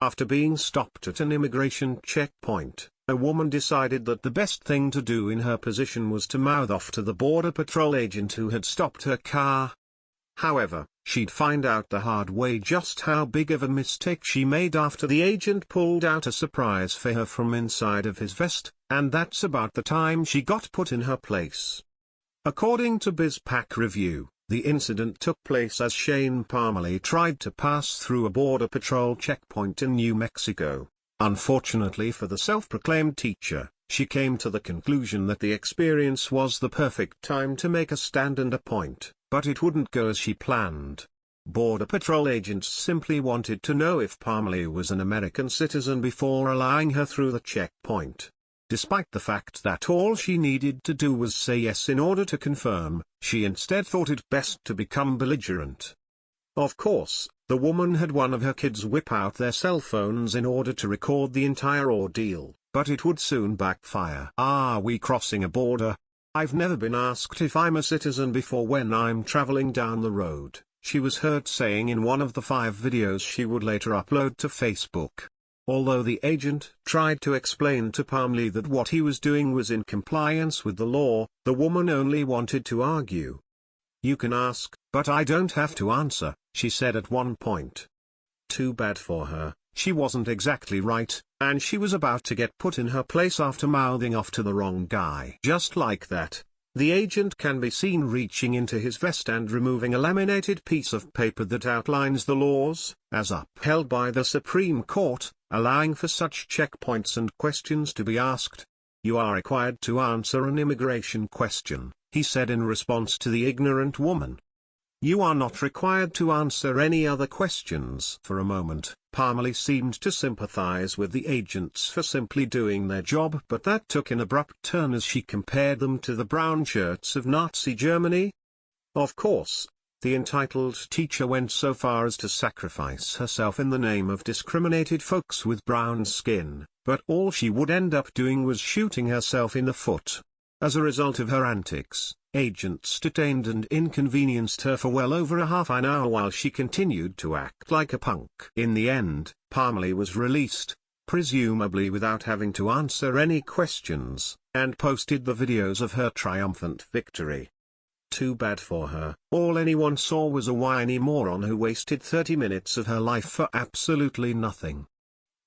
After being stopped at an immigration checkpoint, a woman decided that the best thing to do in her position was to mouth off to the Border Patrol agent who had stopped her car. However, she'd find out the hard way just how big of a mistake she made after the agent pulled out a surprise for her from inside of his vest, and that's about the time she got put in her place. According to BizPack Review, the incident took place as Shane Parmalee tried to pass through a Border Patrol checkpoint in New Mexico. Unfortunately for the self-proclaimed teacher, she came to the conclusion that the experience was the perfect time to make a stand and a point, but it wouldn't go as she planned. Border Patrol agents simply wanted to know if Parmalee was an American citizen before allowing her through the checkpoint. Despite the fact that all she needed to do was say yes in order to confirm, she instead thought it best to become belligerent. Of course, the woman had one of her kids whip out their cell phones in order to record the entire ordeal, but it would soon backfire. "Are we crossing a border? I've never been asked if I'm a citizen before when I'm traveling down the road," she was heard saying in one of the 5 videos she would later upload to Facebook. Although the agent tried to explain to Parmalee that what he was doing was in compliance with the law, the woman only wanted to argue. "You can ask, but I don't have to answer," she said at one point. Too bad for her, she wasn't exactly right, and she was about to get put in her place after mouthing off to the wrong guy. Just like that, the agent can be seen reaching into his vest and removing a laminated piece of paper that outlines the laws, as upheld by the Supreme Court, allowing for such checkpoints and questions to be asked. "You are required to answer an immigration question," he said in response to the ignorant woman. "You are not required to answer any other questions." For a moment, Parmalee seemed to sympathize with the agents for simply doing their job, but that took an abrupt turn as she compared them to the brown shirts of Nazi Germany. Of course, the entitled teacher went so far as to sacrifice herself in the name of discriminated folks with brown skin, but all she would end up doing was shooting herself in the foot. As a result of her antics, agents detained and inconvenienced her for well over a half an hour while she continued to act like a punk. In the end, Parmalee was released, presumably without having to answer any questions, and posted the videos of her triumphant victory. Too bad for her. All anyone saw was a whiny moron who wasted 30 minutes of her life for absolutely nothing.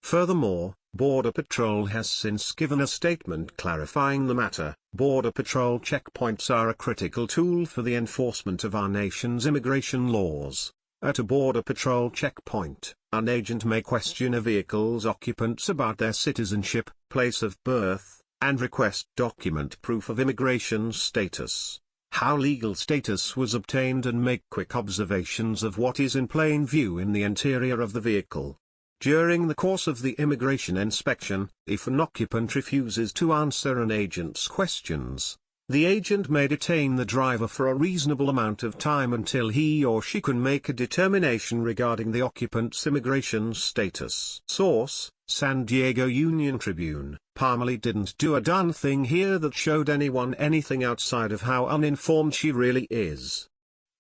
Furthermore, Border Patrol has since given a statement clarifying the matter. Border Patrol checkpoints are a critical tool for the enforcement of our nation's immigration laws. At a Border Patrol checkpoint, an agent may question a vehicle's occupants about their citizenship, place of birth, and request document proof of immigration status, how legal status was obtained, and make quick observations of what is in plain view in the interior of the vehicle. During the course of the immigration inspection, if an occupant refuses to answer an agent's questions, the agent may detain the driver for a reasonable amount of time until he or she can make a determination regarding the occupant's immigration status. Source: San Diego Union Tribune. Parmalee didn't do a darn thing here that showed anyone anything outside of how uninformed she really is.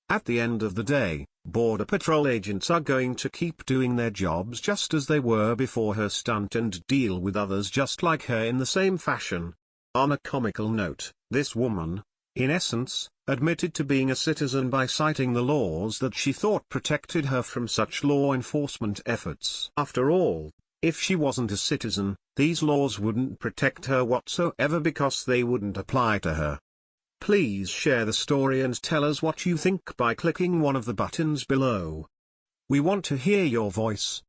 At the end of the day, Border Patrol agents are going to keep doing their jobs just as they were before her stunt and deal with others just like her in the same fashion. On a comical note, this woman, in essence, admitted to being a citizen by citing the laws that she thought protected her from such law enforcement efforts. After all, if she wasn't a citizen, these laws wouldn't protect her whatsoever because they wouldn't apply to her. Please share the story and tell us what you think by clicking one of the buttons below. We want to hear your voice.